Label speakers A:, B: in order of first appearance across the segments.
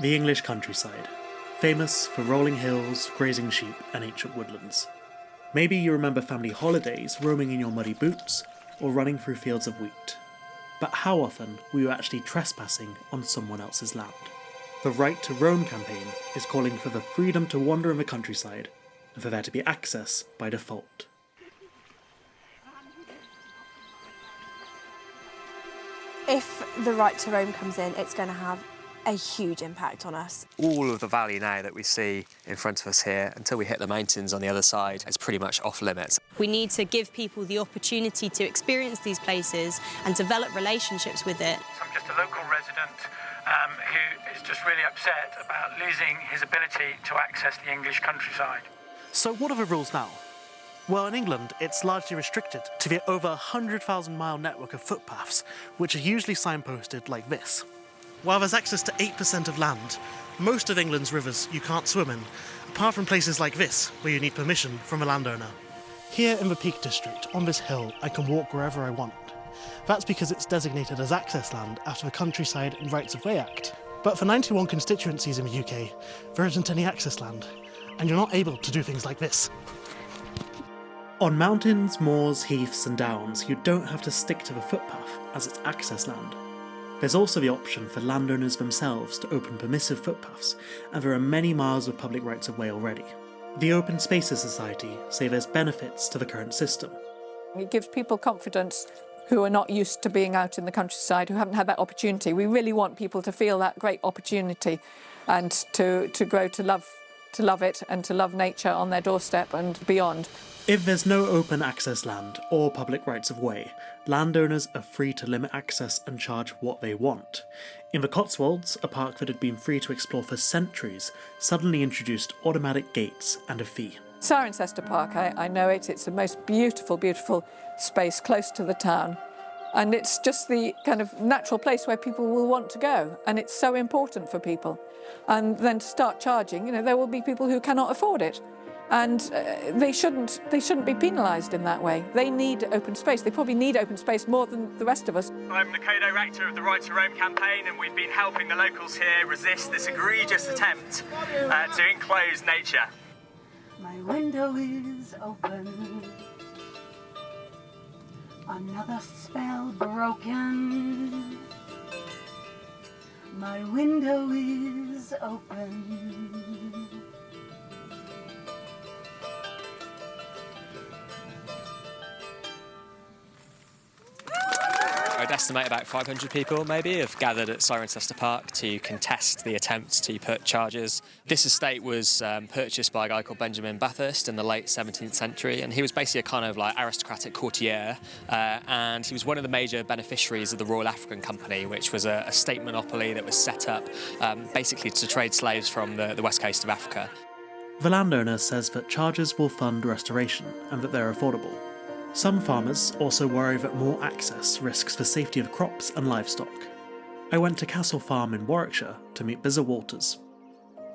A: The English countryside, famous for rolling hills, grazing sheep and ancient woodlands. Maybe you remember family holidays roaming in your muddy boots or running through fields of wheat. But how often were you actually trespassing on someone else's land? The Right to Roam campaign is calling for the freedom to wander in the countryside and for there to be access by default.
B: If the Right to Roam comes in, it's going to have a huge impact on us.
C: All of the valley now that we see in front of us here, until we hit the mountains on the other side, is pretty much off limits.
D: We need to give people the opportunity to experience these places and develop relationships with it.
E: I'm just a local resident who is just really upset about losing his ability to access the English countryside.
A: So what are the rules now? Well, in England, it's largely restricted to the over 100,000-mile network of footpaths, which are usually signposted like this. While there's access to 8% of land, most of England's rivers you can't swim in, apart from places like this, where you need permission from a landowner. Here in the Peak District, on this hill, I can walk wherever I want. That's because it's designated as access land after the Countryside and Rights of Way Act. But for 91 constituencies in the UK, there isn't any access land, and you're not able to do things like this. On mountains, moors, heaths and downs, you don't have to stick to the footpath, as it's access land. There's also the option for landowners themselves to open permissive footpaths, and there are many miles of public rights of way already. The Open Spaces Society say there's benefits to the current system.
F: It gives people confidence who are not used to being out in the countryside, who haven't had that opportunity. We really want people to feel that great opportunity and to grow to love it and to love nature on their doorstep and beyond.
A: If there's no open access land or public rights of way, landowners are free to limit access and charge what they want. In the Cotswolds, a park that had been free to explore for centuries suddenly introduced automatic gates and a fee.
F: Cirencester Park, I know it. It's the most beautiful, beautiful space close to the town. And it's just the kind of natural place where people will want to go. And it's so important for people. And then to start charging, there will be people who cannot afford it. And they shouldn't be penalised in that way. They need open space. They probably need open space more than the rest of us.
G: I'm the co-director of the Right to Roam campaign, and we've been helping the locals here resist this egregious attempt to enclose nature.
H: My window is open, another spell broken. My window is open.
C: I'd estimate about 500 people, maybe, have gathered at Cirencester Park to contest the attempt to put charges. This estate was purchased by a guy called Benjamin Bathurst in the late 17th century, and he was basically a kind of like aristocratic courtier, and he was one of the major beneficiaries of the Royal African Company, which was a state monopoly that was set up basically to trade slaves from the west coast of Africa.
A: The landowner says that charges will fund restoration and that they're affordable. Some farmers also worry that more access risks the safety of crops and livestock. I went to Castle Farm in Warwickshire to meet Bizza Walters.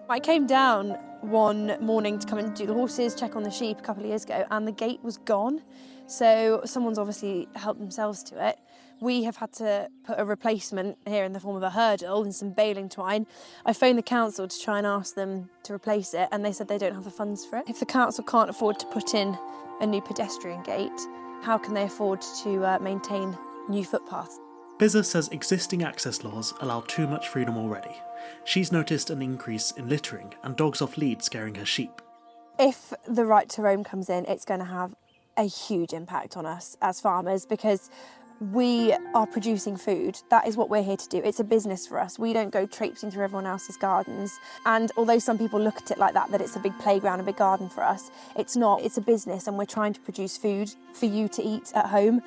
B: I came down one morning to come and do the horses, check on the sheep a couple of years ago, and the gate was gone. So someone's obviously helped themselves to it. We have had to put a replacement here in the form of a hurdle and some baling twine. I phoned the council to try and ask them to replace it, and they said they don't have the funds for it. If the council can't afford to put in a new pedestrian gate, how can they afford to maintain new footpaths?
A: Bizza says existing access laws allow too much freedom already. She's noticed an increase in littering and dogs off lead scaring her sheep.
B: If the Right to Roam comes in, it's going to have a huge impact on us as farmers, because we are producing food. That is what we're here to do. It's a business for us. We don't go traipsing through everyone else's gardens. And although some people look at it like that it's a big playground, a big garden for us, it's not. It's a business, and we're trying to produce food for you to eat at home.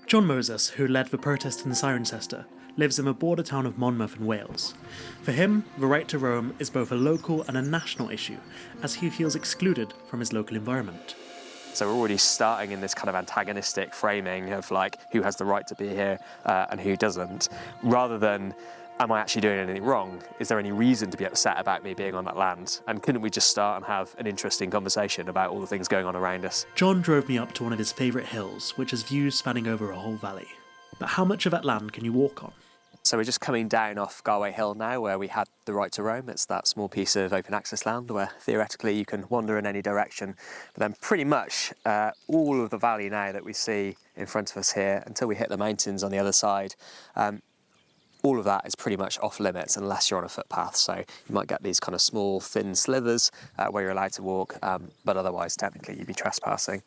A: John Moses, who led the protest in Cirencester, lives in the border town of Monmouth in Wales. For him, the right to roam is both a local and a national issue, as he feels excluded from his local environment.
C: So we're already starting in this kind of antagonistic framing of like who has the right to be here and who doesn't, rather than am I actually doing anything wrong? Is there any reason to be upset about me being on that land? And couldn't we just start and have an interesting conversation about all the things going on around us?
A: John drove me up to one of his favourite hills, which has views spanning over a whole valley. But how much of that land can you walk on?
C: So we're just coming down off Galway Hill now, where we had the right to roam. It's that small piece of open access land where theoretically you can wander in any direction. But then pretty much all of the valley now that we see in front of us here, until we hit the mountains on the other side, all of that is pretty much off limits unless you're on a footpath. So you might get these kind of small, thin slivers where you're allowed to walk, but otherwise technically you'd be trespassing.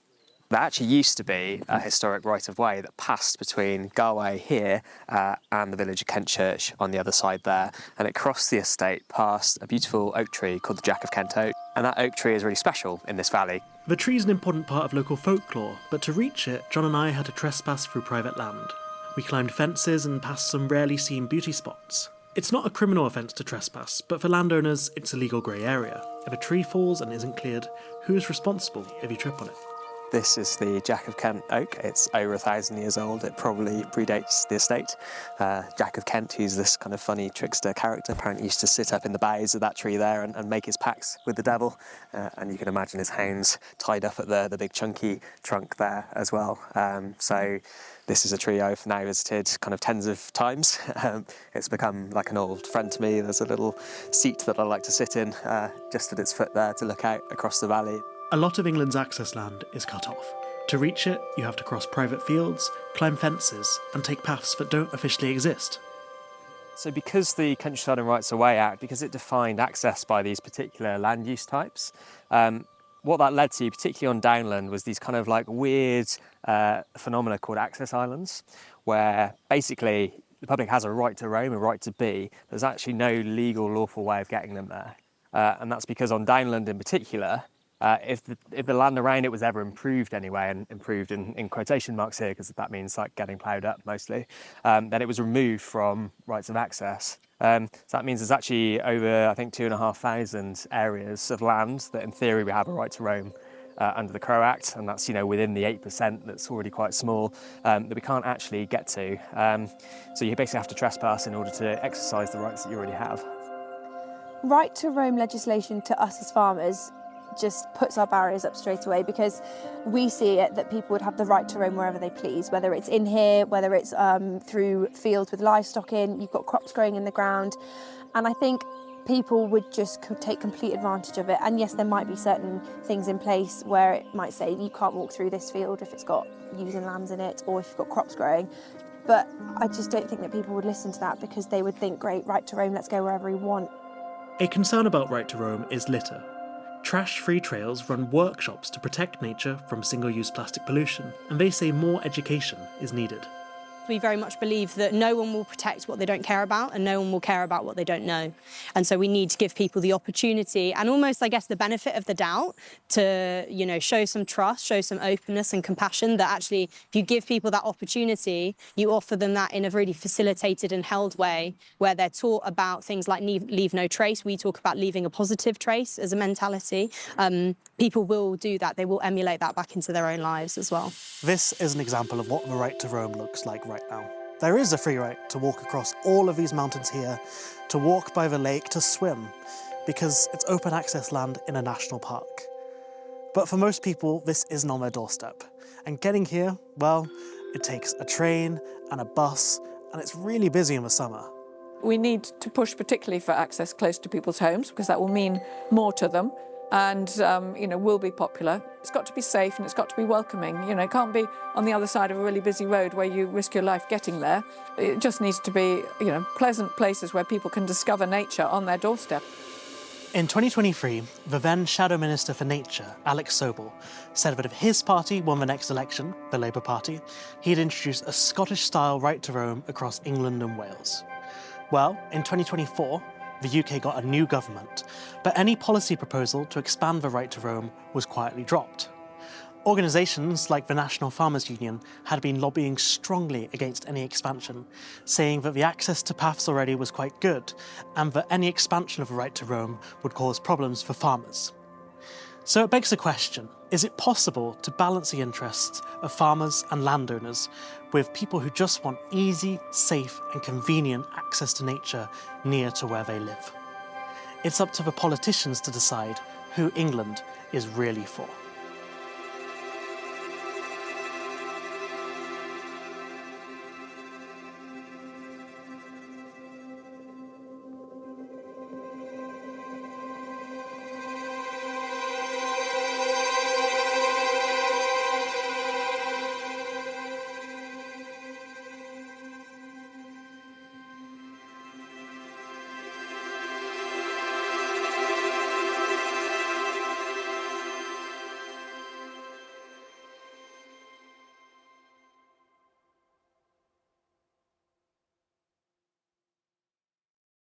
C: There actually used to be a historic right-of-way that passed between Galway here and the village of Kentchurch on the other side there, and it crossed the estate past a beautiful oak tree called the Jack of Kent oak, and that oak tree is really special in this valley.
A: The tree's an important part of local folklore, but to reach it, John and I had to trespass through private land. We climbed fences and passed some rarely seen beauty spots. It's not a criminal offence to trespass, but for landowners, it's a legal grey area. If a tree falls and isn't cleared, who's responsible if you trip on it?
C: This is the Jack of Kent oak. It's over 1,000 years old. It probably predates the estate. Jack of Kent, who's this kind of funny trickster character, apparently used to sit up in the boughs of that tree there and make his pacts with the devil. And you can imagine his hounds tied up at the big chunky trunk there as well. So this is a tree I've now visited kind of tens of times. It's become like an old friend to me. There's a little seat that I like to sit in just at its foot there to look out across the valley.
A: A lot of England's access land is cut off. To reach it, you have to cross private fields, climb fences, and take paths that don't officially exist.
C: So because the Countryside and Rights of Way Act, because it defined access by these particular land use types, what that led to, particularly on downland, was these kind of like weird phenomena called access islands, where basically the public has a right to roam, a right to be. There's actually no legal, lawful way of getting them there. And that's because on downland in particular, if the land around it was ever improved anyway, and improved in quotation marks here because that means like getting ploughed up mostly, then it was removed from rights of access. So that means there's actually over, I think, 2,500 areas of land that in theory we have a right to roam under the Crow Act, and that's, you know, within the 8% that's already quite small, that we can't actually get to. So you basically have to trespass in order to exercise the rights that you already have.
B: Right to roam legislation to us as farmers just puts our barriers up straight away, because we see it that people would have the right to roam wherever they please, whether it's in here, whether it's through fields with livestock in, you've got crops growing in the ground, and I think people would just take complete advantage of it. And yes, there might be certain things in place where it might say you can't walk through this field if it's got ewes and lambs in it, or if you've got crops growing, but I just don't think that people would listen to that, because they would think, great, right to roam, let's go wherever we want.
A: A concern about right to roam is litter. Trash-free trails run workshops to protect nature from single-use plastic pollution, and they say more education is needed.
D: We very much believe that no one will protect what they don't care about, and no one will care about what they don't know. And so we need to give people the opportunity and almost, I guess, the benefit of the doubt to, you know, show some trust, show some openness and compassion, that actually if you give people that opportunity, you offer them that in a really facilitated and held way, where they're taught about things like leave no trace. We talk about leaving a positive trace as a mentality. People will do that. They will emulate that back into their own lives as well.
A: This is an example of what the right to roam looks like right now. There is a free right to walk across all of these mountains here, to walk by the lake, to swim, because it's open access land in a national park. But for most people, this isn't on their doorstep. And getting here, well, it takes a train and a bus, and it's really busy in the summer.
F: We need to push particularly for access close to people's homes, because that will mean more to them and, will be popular. It's got to be safe and it's got to be welcoming. You know, it can't be on the other side of a really busy road where you risk your life getting there. It just needs to be, pleasant places where people can discover nature on their doorstep.
A: In 2023, the then Shadow Minister for Nature, Alex Sobel, said that if his party won the next election, the Labour Party, he'd introduce a Scottish-style right to roam across England and Wales. Well, in 2024, the UK got a new government, but any policy proposal to expand the right to roam was quietly dropped. Organisations like the National Farmers Union had been lobbying strongly against any expansion, saying that the access to paths already was quite good, and that any expansion of the right to roam would cause problems for farmers. So it begs the question, is it possible to balance the interests of farmers and landowners with people who just want easy, safe and convenient access to nature near to where they live? It's up to the politicians to decide who England is really for.